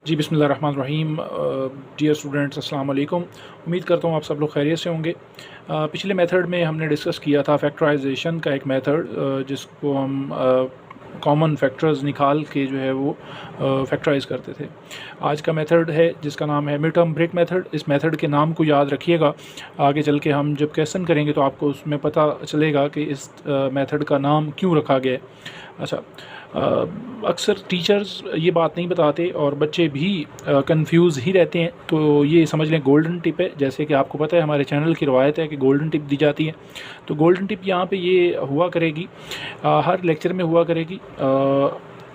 जी बिस्मिल्लाहिर्रहमानिर्रहीम। Dear students, अस्सलाम वालेकुम। उम्मीद करता हूँ आप सब लोग खैरियत से होंगे। पिछले मेथड में हमने डिस्कस किया था फैक्टराइजेशन का एक मेथड, जिसको हम कॉमन फैक्टर्स निकाल के जो है वो फैक्टराइज करते थे। आज का मेथड है जिसका नाम है मिड टर्म ब्रेक मेथड। इस मेथड के नाम को याद रखिएगा, आगे चल के हम जब क्वेश्चन करेंगे तो आपको उसमें पता चलेगा कि इस मेथड का नाम क्यों रखा गया है। अच्छा, अक्सर टीचर्स ये बात नहीं बताते और बच्चे भी कंफ्यूज ही रहते हैं, तो ये समझ लें गोल्डन टिप है। जैसे कि आपको पता है हमारे चैनल की रवायत है कि गोल्डन टिप दी जाती है, तो गोल्डन टिप यहाँ पे ये हुआ करेगी, हर लेक्चर में हुआ करेगी।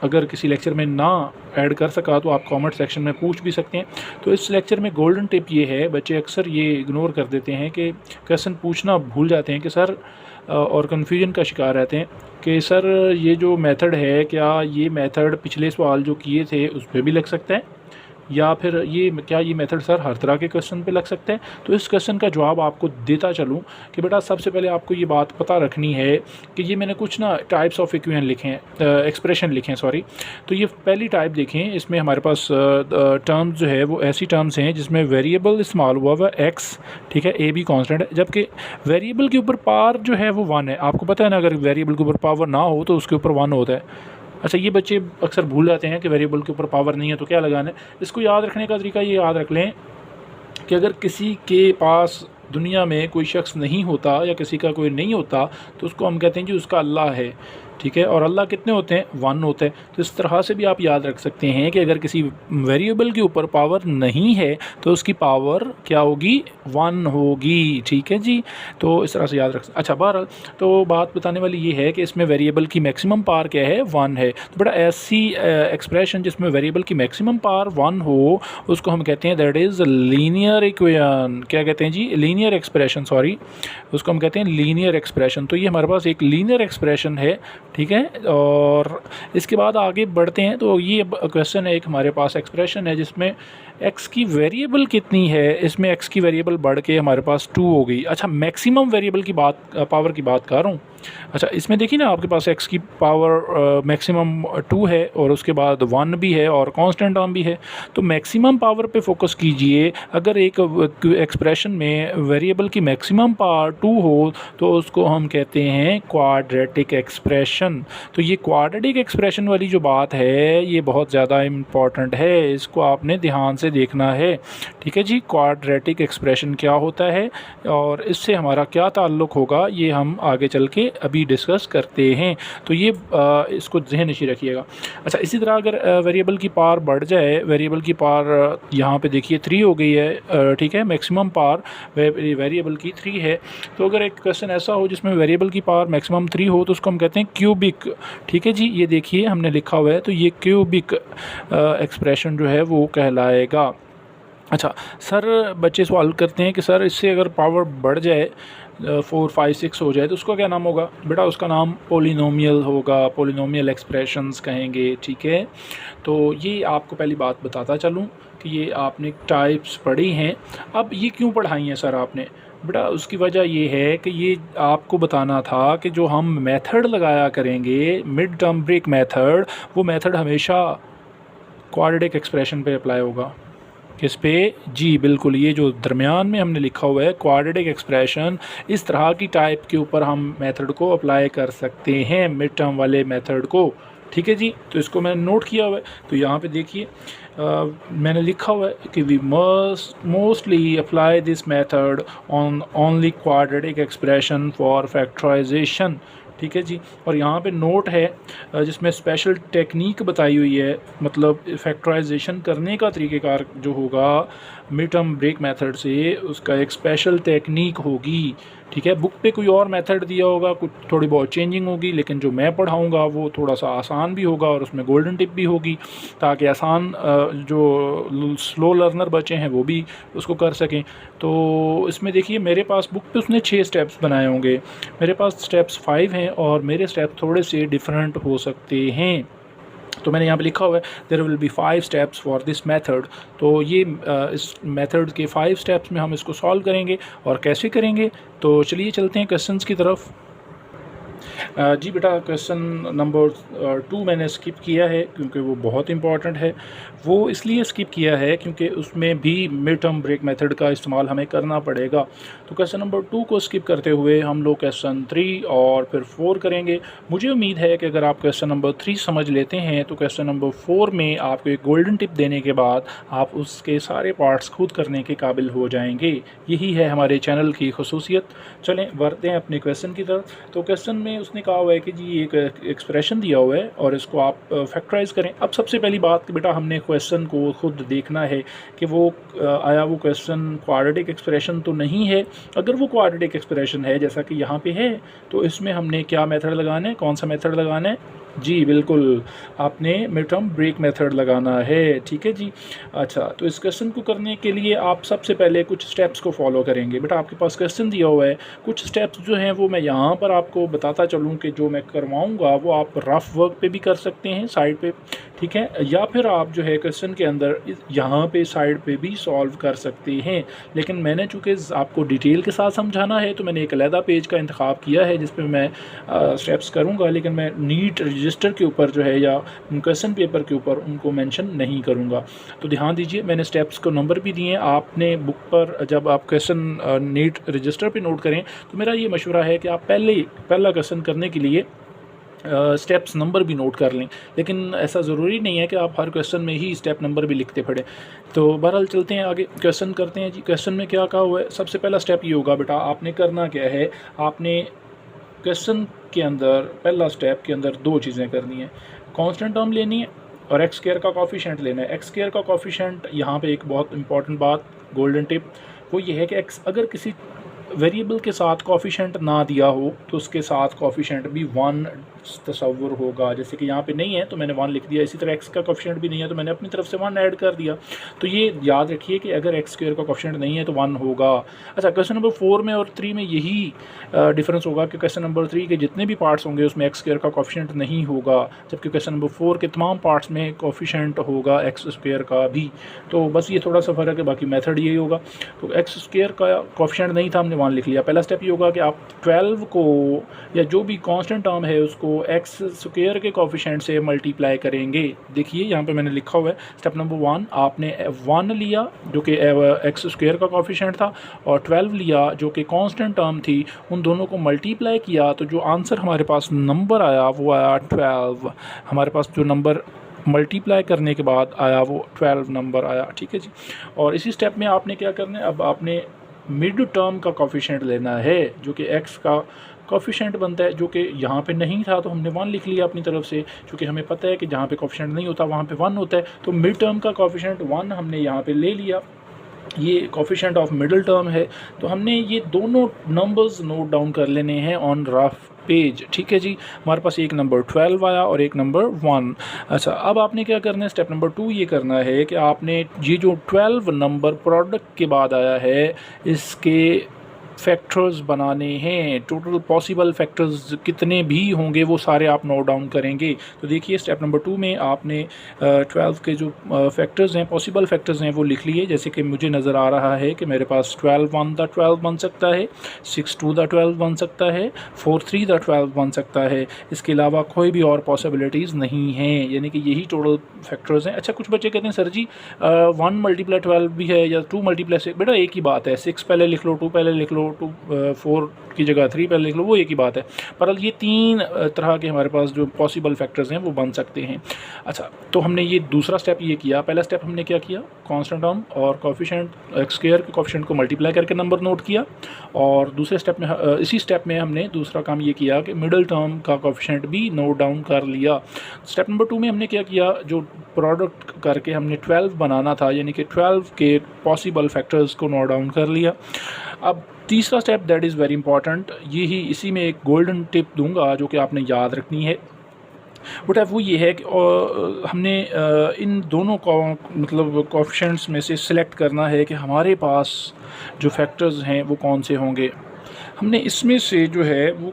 अगर किसी लेक्चर में ना ऐड कर सका तो आप कमेंट सेक्शन में पूछ भी सकते हैं। तो इस लेक्चर में गोल्डन टिप ये है, बच्चे अक्सर ये इग्नोर कर देते हैं कि क्वेश्चन पूछना भूल जाते हैं कि सर, और कन्फ्यूजन का शिकार रहते हैं कि सर ये जो मेथड है, क्या ये मेथड पिछले सवाल जो किए थे उस पर भी लग सकता है, या फिर ये मेथड सर हर तरह के क्वेश्चन पे लग सकता है। तो इस क्वेश्चन का जवाब आपको देता चलूँ कि बेटा सबसे पहले आपको ये बात पता रखनी है कि ये मैंने कुछ ना टाइप्स ऑफ इक्वेशन लिखे हैं, एक्सप्रेशन लिखे हैं सॉरी। तो ये पहली टाइप देखें, इसमें हमारे पास टर्म्स जो है वो ऐसी टर्म्स हैं जिसमें वेरिएबल इस्तेमाल हुआ हुआ एक्स, ठीक है, ए बी कॉन्स्टेंट है, जबकि वेरिएबल के ऊपर पावर जो है वो 1 है। आपको पता है ना, अगर वेरिएबल के ऊपर पावर ना हो तो उसके ऊपर 1 होता है। अच्छा, ये बच्चे अक्सर भूल जाते हैं कि वेरिएबल के ऊपर पावर नहीं है तो क्या लगाना है। इसको याद रखने का तरीका ये याद रख लें कि अगर किसी के पास दुनिया में कोई शख्स नहीं होता या किसी का कोई नहीं होता तो उसको हम कहते हैं जी उसका अल्लाह है, ठीक है। और अल्लाह कितने होते हैं? 1 होते हैं। तो इस तरह से भी आप याद रख सकते हैं कि अगर किसी वेरिएबल के ऊपर पावर नहीं है तो उसकी पावर क्या होगी? 1 होगी, ठीक है जी। तो इस तरह से याद रख। अच्छा, बहरहाल तो बात बताने वाली ये है कि इसमें वेरिएबल की मैक्सिमम पावर क्या है? 1 है। तो बड़ा ऐसी एक्सप्रेशन जिसमें वेरिएबल की मैक्सिमम पावर 1 हो उसको हम कहते हैं दैट इज़ लीनियर इक्वेशन। क्या कहते हैं जी? लीनियर एक्सप्रेशन, सॉरी, उसको हम कहते हैं लीनियर एक्सप्रेशन। तो ये हमारे पास एक लीनियर एक्सप्रेशन है, ठीक है। और इसके बाद आगे बढ़ते हैं तो ये क्वेश्चन है, एक हमारे पास एक्सप्रेशन है जिसमें x की वेरिएबल कितनी है। इसमें x की वेरिएबल बढ़ के हमारे पास 2 हो गई। अच्छा, मैक्सिमम वेरिएबल की बात, पावर की बात कर रहा हूँ। अच्छा, इसमें देखिए ना, आपके पास x की पावर मैक्सिमम 2 है और उसके बाद 1 भी है और कांस्टेंट टर्म भी है। तो मैक्सिमम पावर पे फोकस कीजिए। अगर एक एक्सप्रेशन में वेरिएबल की मैक्सिमम पावर 2 हो तो उसको हम कहते हैं क्वाड्रेटिक एक्सप्रेशन। तो ये क्वाड्रेटिक एक्सप्रेशन वाली जो बात है ये बहुत ज़्यादा इम्पॉर्टेंट है, इसको आपने ध्यान से देखना है, ठीक है जी। क्वाड्रेटिक एक्सप्रेशन क्या होता है और इससे हमारा क्या ताल्लुक़ होगा ये हम आगे चल के अभी डिस्कस करते हैं। तो ये इसको ज़हन नशीं रखिएगा। अच्छा, इसी तरह अगर वेरिएबल की पावर बढ़ जाए, वेरिएबल की पावर यहाँ पे देखिए 3 हो गई है, ठीक है, मैक्सिमम पावर वेरिएबल की 3 है। तो अगर एक क्वेश्चन ऐसा हो जिसमें वेरिएबल की पावर मैक्सिमम 3 हो तो उसको हम कहते हैं क्यूबिक, ठीक है जी। ये देखिए हमने लिखा हुआ है, तो ये क्यूबिक एक्सप्रेशन जो है वो कहलाएगा। अच्छा सर, बच्चे सवाल करते हैं कि सर इससे अगर पावर बढ़ जाए 4, 5, 6 हो जाए तो उसका क्या नाम होगा? बेटा उसका नाम पोलिनोमियल होगा, पोलिनोमियल एक्सप्रेशंस कहेंगे, ठीक है। तो ये आपको पहली बात बताता चलूँ कि ये आपने टाइप्स पढ़ी हैं। अब ये क्यों पढ़ाई हैं सर आपने? बेटा उसकी वजह ये है कि ये आपको बताना था कि जो हम मेथड लगाया करेंगे मिड टर्म ब्रेक मेथड, वो मेथड हमेशा क्वाड्रेटिक एक्सप्रेशन पे अप्लाई होगा। किस पे? जी बिल्कुल, ये जो दरमियान में हमने लिखा हुआ है क्वाड्रेटिक एक्सप्रेशन, इस तरह की टाइप के ऊपर हम मेथड को अप्लाई कर सकते हैं, मिड टर्म वाले मेथड को, ठीक है जी। तो इसको मैंने नोट किया हुआ है। तो यहाँ पे देखिए मैंने लिखा हुआ है कि we must mostly apply this method on only quadratic expression for factorization, ठीक है जी। और यहाँ पे नोट है जिसमें स्पेशल टेक्निक बताई हुई है, मतलब फैक्टराइजेशन करने का तरीक़ेकार जो होगा मिड टर्म ब्रेक मेथड से, उसका एक स्पेशल टेक्निक होगी, ठीक है। बुक पे कोई और मेथड दिया होगा, कुछ थोड़ी बहुत चेंजिंग होगी, लेकिन जो मैं पढ़ाऊँगा वो थोड़ा सा आसान भी होगा और उसमें गोल्डन टिप भी होगी, ताकि आसान जो स्लो लर्नर बच्चे हैं वो भी उसको कर सकें। तो इसमें देखिए मेरे पास बुक पे उसने 6 स्टेप्स बनाए होंगे, मेरे पास स्टेप्स 5 हैं और मेरे स्टेप थोड़े से डिफरेंट हो सकते हैं। तो मैंने यहाँ पे लिखा हुआ है there will be 5 steps for this method. तो ये इस मेथड के 5 स्टेप्स में हम इसको सॉल्व करेंगे। और कैसे करेंगे? तो चलिए चलते हैं क्वेश्चंस की तरफ। जी बेटा, क्वेश्चन नंबर 2 मैंने स्किप किया है क्योंकि वो बहुत इम्पॉर्टेंट है। वो इसलिए स्किप किया है क्योंकि उसमें भी मिड टर्म ब्रेक मेथड का इस्तेमाल हमें करना पड़ेगा। तो क्वेश्चन नंबर 2 को स्किप करते हुए हम लोग क्वेश्चन 3 और फिर 4 करेंगे। मुझे उम्मीद है कि अगर आप क्वेश्चन नंबर 3 समझ लेते हैं तो क्वेश्चन नंबर 4 में आपको एक गोल्डन टिप देने के बाद आप उसके सारे पार्ट्स खुद करने के काबिल हो जाएंगे। यही है हमारे चैनल की खसूसियत। चलें बढ़ते हैं अपने क्वेश्चन की तरफ। तो क्वेश्चन में उसने कहा हुआ है कि जी एक एक्सप्रेशन दिया हुआ है और इसको आप फैक्टराइज करें। अब सबसे पहली बात कि बेटा हमने क्वेश्चन को खुद देखना है कि वो आया वो क्वेश्चन क्वाड्रेटिक एक्सप्रेशन तो नहीं है। अगर वो क्वाड्रेटिक एक्सप्रेशन है जैसा कि यहाँ पे है तो इसमें हमने क्या मेथड लगाना है, कौन सा मेथड लगाना है? जी बिल्कुल, आपने मिड टर्म ब्रेक मेथड लगाना है। ठीक है जी। अच्छा, तो इस क्वेश्चन को करने के लिए आप सबसे पहले कुछ स्टेप्स को फॉलो करेंगे। बेटा आपके पास क्वेश्चन दिया हुआ है, कुछ स्टेप्स जो हैं वो मैं यहाँ पर आपको बताता चलूँ कि जो मैं करवाऊँगा वो आप रफ़ वर्क पे भी कर सकते हैं साइड पे, ठीक है, या फिर आप जो है क्वेश्चन के अंदर यहाँ पे साइड पे भी सॉल्व कर सकते हैं। लेकिन मैंने चूँकि आपको डिटेल के साथ समझाना है तो मैंने एक अलहदा पेज का इंतखाब किया है जिस पे मैं स्टेप्स करूँगा, लेकिन मैं नीट रजिस्टर के ऊपर जो है या क्वेश्चन पेपर के ऊपर उनको मेंशन नहीं करूँगा। तो ध्यान दीजिए, मैंने स्टेप्स को नंबर भी दिए हैं। आपने बुक पर जब आप क्वेश्चन नीट रजिस्टर पे नोट करें तो मेरा ये मशवरा है कि आप पहला क्वेश्चन करने के लिए स्टेप्स नंबर भी नोट कर लें, लेकिन ऐसा ज़रूरी नहीं है कि आप हर क्वेश्चन में ही स्टेप नंबर भी लिखते पड़े। तो बहरहाल चलते हैं आगे, क्वेश्चन करते हैं जी। क्वेश्चन में क्या कहा हुआ है? सबसे पहला स्टेप ये होगा बेटा, आपने करना क्या है, आपने क्वेश्चन के अंदर पहला स्टेप के अंदर दो चीज़ें करनी है। कांस्टेंट टर्म लेनी है और एक्स स्क्वायर का कोफिशिएंट लेना है। एक्स स्क्वायर का कोफिशिएंट यहाँ पे एक बहुत इंपॉर्टेंट बात, गोल्डन टिप, वो ये है कि एक्स अगर किसी वेरिएबल के साथ कोफिशिएंट ना दिया हो तो उसके साथ कोफिशिएंट भी 1 तस्वुर होगा। जैसे कि यहाँ पे नहीं है तो मैंने 1 लिख दिया, इसी तरह एक्स का कोफिशिएंट भी नहीं है तो मैंने अपनी तरफ से 1 ऐड कर दिया। तो ये याद रखिए कि अगर एक्स स्क्वायर का कोफिशिएंट नहीं है तो 1 होगा। अच्छा, क्वेश्चन नंबर 4 में और 3 में यही डिफरेंस होगा कि क्वेश्चन नंबर 3 के जितने भी पार्ट्स होंगे उसमें एक्स स्क्वायर का कोफिशिएंट नहीं होगा, जबकि क्वेश्चन नंबर 4 के तमाम पार्ट्स में कोफिशिएंट होगा एक्स स्क्वायर का भी। तो बस ये थोड़ा सा फ़र्क है, बाकी मेथड यही होगा। तो एक्स स्क्वायर का कोफिशिएंट नहीं था, हमने 1 लिख लिया। पहला स्टेप ये होगा कि आप 12 को या जो भी कांस्टेंट टर्म है उसको एक्स स्क्वायर के कोफिशिएंट से मल्टीप्लाई करेंगे। देखिए यहाँ पे मैंने लिखा हुआ है स्टेप नंबर 1, आपने 1 लिया जो कि एक्स स्क्वायर का कोफिशिएंट था और 12 लिया जो कि कांस्टेंट टर्म थी, उन दोनों को मल्टीप्लाई किया तो जो आंसर हमारे पास नंबर आया वो आया 12। हमारे पास जो नंबर मल्टीप्लाई करने के बाद आया वो 12 नंबर आया। ठीक है जी। और इसी स्टेप में आपने क्या करना है, अब आपने मिड टर्म का कोफिशिएंट लेना है जो कि एक्स का कोफिशिएंट बनता है, जो कि यहाँ पे नहीं था तो हमने 1 लिख लिया अपनी तरफ से, क्योंकि हमें पता है कि जहाँ पे कोफिशिएंट नहीं होता वहाँ पे 1 होता है। तो मिड टर्म का कोफिशिएंट 1 हमने यहाँ पे ले लिया, ये कोफिशिएंट ऑफ मिडिल टर्म है। तो हमने ये दोनों नंबर्स नोट डाउन कर लेने हैं ऑन रफ पेज। ठीक है जी। हमारे पास एक नंबर 12 आया और एक नंबर 1। अच्छा, अब आपने क्या करना है, स्टेप नंबर 2 ये करना है कि आपने ये जो 12 नंबर प्रोडक्ट के बाद आया है इसके फैक्टर्स बनाने हैं। टोटल पॉसिबल फैक्टर्स कितने भी होंगे वो सारे आप नोट डाउन करेंगे। तो देखिए स्टेप नंबर 2 में आपने 12 के जो फैक्टर्स हैं, पॉसिबल फैक्टर्स हैं, वो लिख लिए। जैसे कि मुझे नज़र आ रहा है कि मेरे पास 12 1 द 12 बन सकता है, 6 2 द 12 बन सकता है, 4 3 द 12 बन सकता है। इसके अलावा कोई भी और पॉसिबिलिटीज़ नहीं हैं, यानी कि यही टोटल फैक्टर्स हैं। अच्छा, कुछ बच्चे कहते हैं सर जी 1 × 12 भी है या 2 × 6। बेटा एक ही बात है, 6 पहले लिख लो, 2 पहले लिख लो, 4 की जगह 3 पहले लिख लो, वो एक ही बात है। पर ये 3 तरह के हमारे पास जो पॉसिबल फैक्टर्स हैं वो बन सकते हैं। अच्छा, तो हमने ये दूसरा स्टेप ये किया। पहला स्टेप हमने क्या किया, कांस्टेंट टर्म और कोफिशिएंट एक्स स्क्वायर के कोफिशिएंट को मल्टीप्लाई करके नंबर नोट किया। और दूसरे स्टेप में इसी स्टेप में हमने दूसरा काम ये किया कि मिडिल टर्म का कोफिशिएंट भी नोट डाउन कर लिया। स्टेप नंबर 2 में हमने क्या किया, जो प्रोडक्ट करके हमने 12 बनाना था, यानी कि 12 के पॉसिबल फैक्टर्स को नोट डाउन कर लिया। अब तीसरा step that is very important, इसी में एक गोल्डन टिप दूंगा जो कि आपने याद रखनी है। बट वो ये है कि हमने इन दोनों को मतलब कोफिशिएंट्स में से सिलेक्ट करना है कि हमारे पास जो फैक्टर्स हैं वो कौन से होंगे। हमने इसमें से जो है वो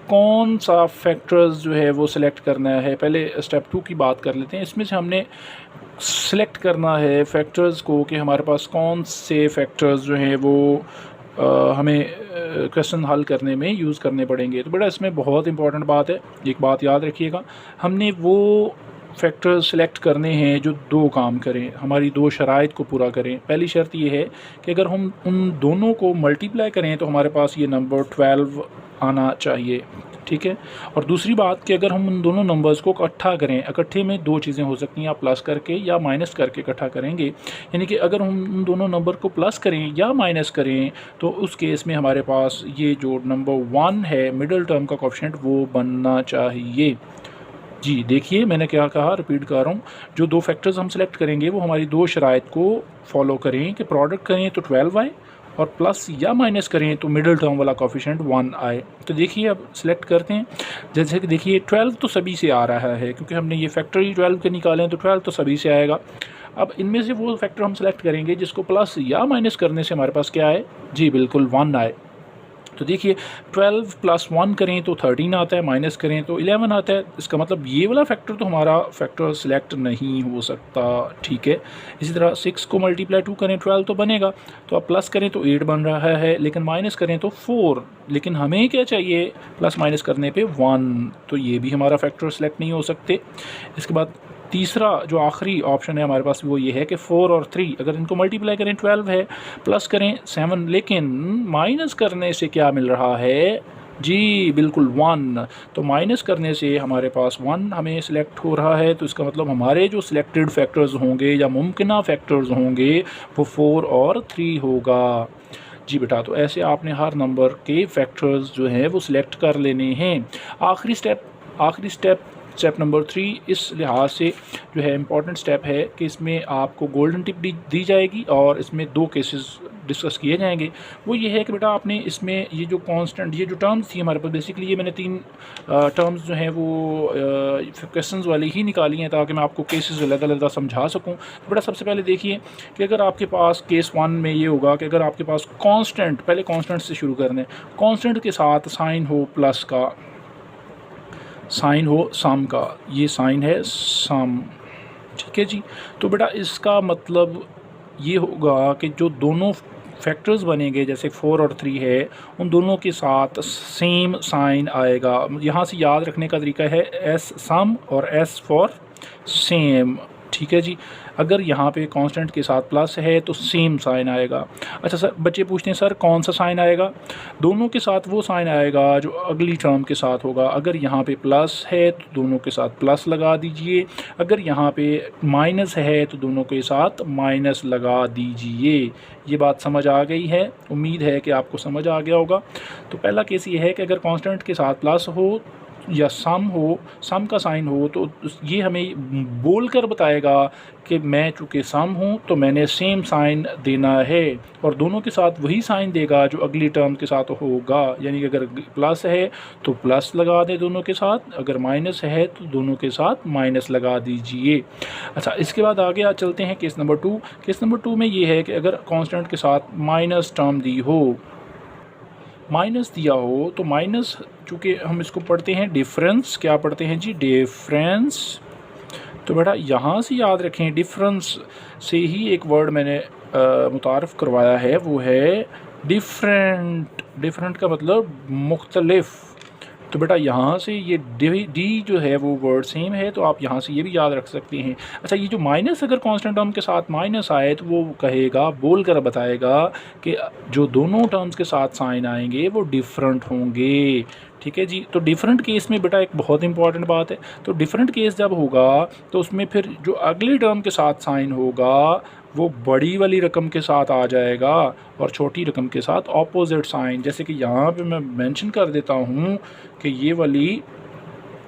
कौन सा फैक्टर्स जो है वो सिलेक्ट करना है। पहले स्टेप 2 की बात कर लेते हैं। इसमें से हमने सिलेक्ट करना है फैक्टर्स को कि हमारे पास कौन से फैक्टर्स जो हैं वो हमें क्वेश्चन हल करने में यूज़ करने पड़ेंगे। तो बेटा इसमें बहुत इंपॉर्टेंट बात है, एक बात याद रखिएगा, हमने वो फैक्टर्स सेलेक्ट करने हैं जो दो काम करें, हमारी दो शराइत को पूरा करें। पहली शर्त ये है कि अगर हम उन दोनों को मल्टीप्लाई करें तो हमारे पास ये नंबर 12 आना चाहिए, ठीक है। और दूसरी बात कि अगर हम उन दोनों नंबर्स को इकट्ठा करें, इकट्ठे में दो चीज़ें हो सकती हैं, या प्लस करके या माइनस करके इकट्ठा करेंगे, यानी कि अगर हम उन दोनों नंबर को प्लस करें या माइनस करें तो उस केस में हमारे पास ये जो नंबर 1 है मिडिल टर्म का कोएफिशिएंट वो बनना चाहिए। जी देखिए मैंने क्या कहा, रिपीट कर रहा हूँ, जो दो फैक्टर्स हम सेलेक्ट करेंगे वो हमारी दो शराइत को फॉलो करें कि प्रोडक्ट करें तो 12 आए और प्लस या माइनस करें तो मिडिल टर्म वाला कोएफिशिएंट 1 आए। तो देखिए अब सिलेक्ट करते हैं, जैसे कि देखिए 12 तो सभी से आ रहा है क्योंकि हमने ये फैक्टर ही 12 के निकाले हैं, तो 12 तो सभी से आएगा। अब इनमें से वो फैक्टर हम सेलेक्ट करेंगे जिसको प्लस या माइनस करने से हमारे पास क्या आए, जी बिल्कुल 1 आए। तो देखिए 12 + 1 करें तो 13 आता है, माइनस करें तो 11 आता है। इसका मतलब ये वाला फैक्टर तो हमारा फैक्टर सिलेक्ट नहीं हो सकता, ठीक है। इसी तरह 6 को मल्टीप्लाई 2 करें 12 तो बनेगा, तो अब प्लस करें तो 8 बन रहा है, लेकिन माइनस करें तो 4, लेकिन हमें क्या चाहिए, प्लस माइनस करने पे 1, तो ये भी हमारा फैक्टर सिलेक्ट नहीं हो सकते। इसके बाद तीसरा जो आखिरी ऑप्शन है हमारे पास वो ये है कि 4 और 3 अगर इनको मल्टीप्लाई करें 12 है, प्लस करें 7, लेकिन माइनस करने से क्या मिल रहा है, जी बिल्कुल 1। तो माइनस करने से हमारे पास 1 हमें सिलेक्ट हो रहा है, तो इसका मतलब हमारे जो सिलेक्टेड फैक्टर्स होंगे या मुमकिन फैक्टर्स होंगे वो 4 और 3 होगा। जी बेटा, तो ऐसे आपने हर नंबर के फैक्टर्स जो हैं वो सिलेक्ट कर लेने हैं। आखिरी स्टेप नंबर 3 इस लिहाज से जो है इम्पॉर्टेंट स्टेप है कि इसमें आपको गोल्डन टिप दी जाएगी और इसमें दो केसेस डिस्कस किए जाएंगे। वो ये है कि बेटा आपने इसमें ये जो कांस्टेंट, ये जो टर्म्स थी हमारे पास, बेसिकली ये मैंने 3 टर्म्स जो हैं वो क्वेश्चंस वाली ही निकाली हैं ताकि मैं आपको केसेस अलग-अलग समझा सकूं। तो बेटा सबसे पहले देखिए कि अगर आपके पास केस 1 में ये होगा कि अगर आपके पास कांस्टेंट, पहले कांस्टेंट से शुरू कर दें, कांस्टेंट के साथ साइन हो प्लस का, साइन हो सम का, ये साइन है सम, ठीक है जी। तो बेटा इसका मतलब ये होगा कि जो दोनों फैक्टर्स बनेंगे जैसे 4 और 3 है, उन दोनों के साथ सेम साइन आएगा। यहाँ से याद रखने का तरीका है एस सम और एस फॉर सेम, ठीक है जी। अगर यहाँ पे कांस्टेंट के साथ प्लस है तो सेम साइन आएगा। अच्छा सर, बच्चे पूछते हैं सर कौन सा साइन आएगा, दोनों के साथ वो साइन आएगा जो अगली टर्म के साथ होगा। अगर यहाँ पे प्लस है तो दोनों के साथ प्लस लगा दीजिए, अगर यहाँ पे माइनस है तो दोनों के साथ माइनस लगा दीजिए। ये बात समझ आ गई है, उम्मीद है कि आपको समझ आ गया होगा। तो पहला केस ये है कि अगर कांस्टेंट के साथ प्लस हो या सम हो, सम का साइन हो, तो ये हमें बोल कर बताएगा कि मैं चूँकि सम हूँ तो मैंने सेम साइन देना है, और दोनों के साथ वही साइन देगा जो अगली टर्म के साथ होगा। यानी कि अगर प्लस है तो प्लस लगा दें दोनों के साथ, अगर माइनस है तो दोनों के साथ माइनस लगा दीजिए। अच्छा, इसके बाद आगे चलते हैं केस नंबर 2। केस नंबर 2 में ये है कि अगर कांस्टेंट के साथ माइनस टर्म दी हो, माइनस दिया हो, तो माइनस चूँकि हम इसको पढ़ते हैं डिफरेंस, क्या पढ़ते हैं जी, डिफरेंस। तो बेटा यहाँ से याद रखें, डिफरेंस से ही एक वर्ड मैंने मुतारफ़ करवाया है, वो है डिफरेंट। डिफरेंट का मतलब मुख्तलिफ। तो बेटा यहाँ से ये डी जो है वो वर्ड सेम है, तो आप यहाँ से ये भी याद रख सकते हैं। अच्छा, ये जो माइनस अगर कांस्टेंट टर्म के साथ माइनस आए तो वो कहेगा, बोल कर बताएगा कि जो दोनों टर्म्स के साथ साइन आएंगे वो डिफरेंट होंगे, ठीक है जी। तो डिफरेंट केस में बेटा एक बहुत इंपॉर्टेंट बात है, तो डिफरेंट केस जब होगा तो उसमें फिर जो अगली टर्म के साथ साइन होगा वो बड़ी वाली रकम के साथ आ जाएगा और छोटी रकम के साथ ऑपोजिट साइन। जैसे कि यहाँ पे मैं मेंशन कर देता हूँ कि ये वाली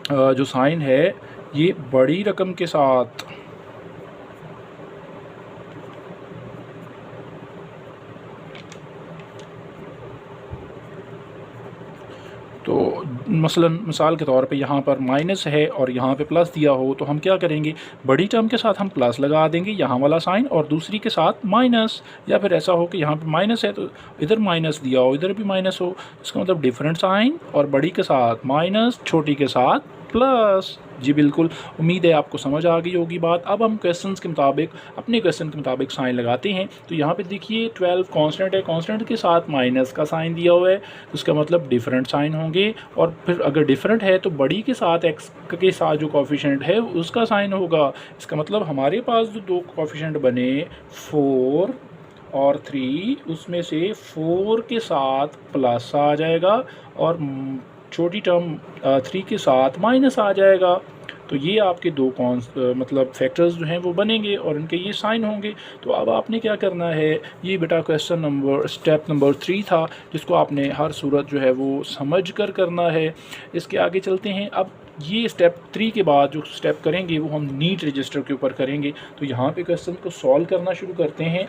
जो साइन है ये बड़ी रकम के साथ, तो मसलन मिसाल के तौर पे यहाँ पर माइनस है और यहाँ पे प्लस दिया हो, तो हम क्या करेंगे, बड़ी टर्म के साथ हम प्लस लगा देंगे यहाँ वाला साइन और दूसरी के साथ माइनस, या फिर ऐसा हो कि यहाँ पे माइनस है तो इधर माइनस दिया हो इधर भी माइनस हो, इसका मतलब डिफरेंट साइन और बड़ी के साथ माइनस, छोटी के साथ प्लस। जी बिल्कुल, उम्मीद है आपको समझ आ गई होगी बात। अब हम क्वेश्चंस के मुताबिक अपने क्वेश्चन के मुताबिक साइन लगाते हैं। तो यहाँ पे देखिए 12 कांस्टेंट है, कांस्टेंट के साथ माइनस का साइन दिया हुआ है, तो इसका मतलब डिफरेंट साइन होंगे। और फिर अगर डिफरेंट है तो बड़ी के साथ एक्स के साथ जो कोफिशिएंट है उसका साइन होगा। इसका मतलब हमारे पास जो दो कोफिशिएंट बने 4 और 3, उसमें से 4 के साथ प्लस आ जाएगा और छोटी टर्म 3 के साथ माइनस आ जाएगा। तो ये आपके दो मतलब फैक्टर्स जो हैं वो बनेंगे और इनके ये साइन होंगे। तो अब आपने क्या करना है, ये बेटा स्टेप नंबर 3 था, जिसको आपने हर सूरत जो है वो समझ कर करना है। इसके आगे चलते हैं। अब ये स्टेप 3 के बाद जो स्टेप करेंगे वो हम नीट रजिस्टर के ऊपर करेंगे। तो यहाँ पे क्वेश्चन को सॉल्व करना शुरू करते हैं।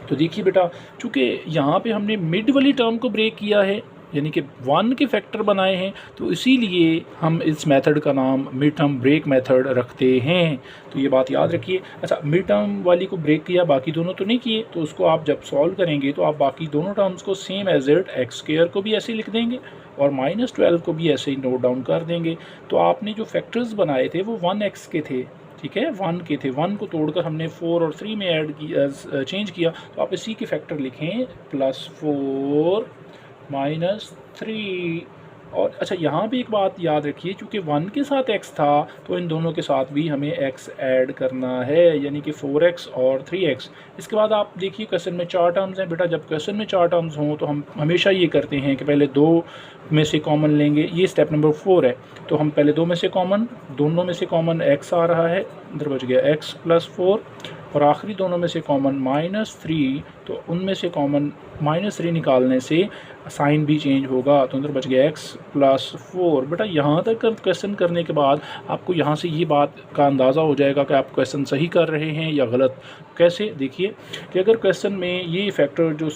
तो देखिए बेटा, चूँकि यहाँ पे हमने मिड वाली टर्म को ब्रेक किया है, यानी कि 1 के फैक्टर बनाए हैं, तो इसीलिए हम इस मेथड का नाम मिड टर्म ब्रेक मेथड रखते हैं। तो ये बात याद रखिए। अच्छा, मिड टर्म वाली को ब्रेक किया, बाकी दोनों तो नहीं किए, तो उसको आप जब सॉल्व करेंगे तो आप बाकी दोनों टर्म्स को same as it x square को भी ऐसे लिख देंगे और -12 को भी ऐसे ही नोट डाउन कर देंगे। तो आपने जो फैक्टर्स बनाए थे वो 1x के थे, ठीक है, 1 के थे। 1 को तोड़कर हमने 4 और 3 में ऐड किया, चेंज किया। तो आप इसी के फैक्टर लिखें +4 -3। और अच्छा, यहाँ भी एक बात याद रखिए, चूँकि 1 के साथ x था तो इन दोनों के साथ भी हमें x ऐड करना है, यानी कि 4x और 3x। इसके बाद आप देखिए क्वेश्चन में 4 टर्म्स हैं। बेटा, जब क्वेश्चन में 4 टर्म्स हों तो हम हमेशा ये करते हैं कि पहले 2 में से कॉमन लेंगे। ये स्टेप नंबर 4 है। तो हम पहले 2 में से कॉमन, दोनों में से कॉमन x आ रहा है, अंदर बच गया x +4, और आखिरी दोनों में से कॉमन -3, तो उनमें से कॉमन -3 निकालने से साइन भी चेंज होगा, तो अंदर बच गया x +4। बेटा, यहाँ तक क्वेश्चन करने के बाद आपको यहाँ से ये बात का अंदाज़ा हो जाएगा कि आप क्वेश्चन सही कर रहे हैं या गलत। कैसे, देखिए कि अगर क्वेश्चन में ये फैक्टर जो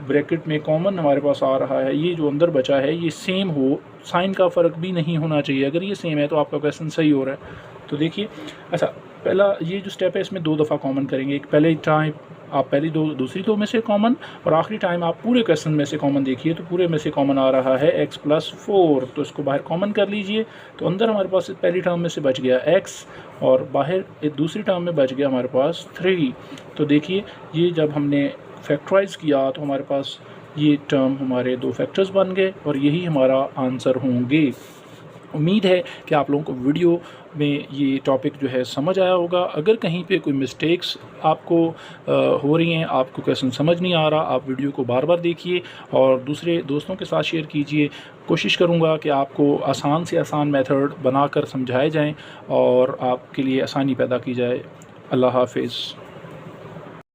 ब्रैकेट में कॉमन हमारे पास आ रहा है, ये जो अंदर बचा है, ये सेम हो, साइन का फ़र्क भी नहीं होना चाहिए। अगर ये सेम है तो आपका क्वेश्चन सही हो रहा है। तो देखिए, अच्छा, पहला ये जो स्टेप है इसमें 2 दफ़ा कॉमन करेंगे। एक पहले टाइम आप पहली दो दूसरी 2 में से कॉमन, और आखिरी टाइम आप पूरे क्वेश्चन में से कॉमन देखिए, तो पूरे में से कॉमन आ रहा है x +4, तो इसको बाहर कॉमन कर लीजिए। तो अंदर हमारे पास पहली टर्म में से बच गया x और बाहर एक दूसरी टर्म में बच गया हमारे पास 3। तो देखिए, ये जब हमने फैक्टराइज़ किया तो हमारे पास ये टर्म हमारे 2 फैक्टर्स बन गए और यही हमारा आंसर होंगे। उम्मीद है कि आप लोगों को वीडियो में ये टॉपिक जो है समझ आया होगा। अगर कहीं पे कोई मिस्टेक्स आपको हो रही हैं, आपको क्वेश्चन समझ नहीं आ रहा, आप वीडियो को बार बार देखिए और दूसरे दोस्तों के साथ शेयर कीजिए। कोशिश करूँगा कि आपको आसान से आसान मेथड बनाकर समझाए जाएँ और आपके लिए आसानी पैदा की जाए। अल्लाह हाफ़िज़।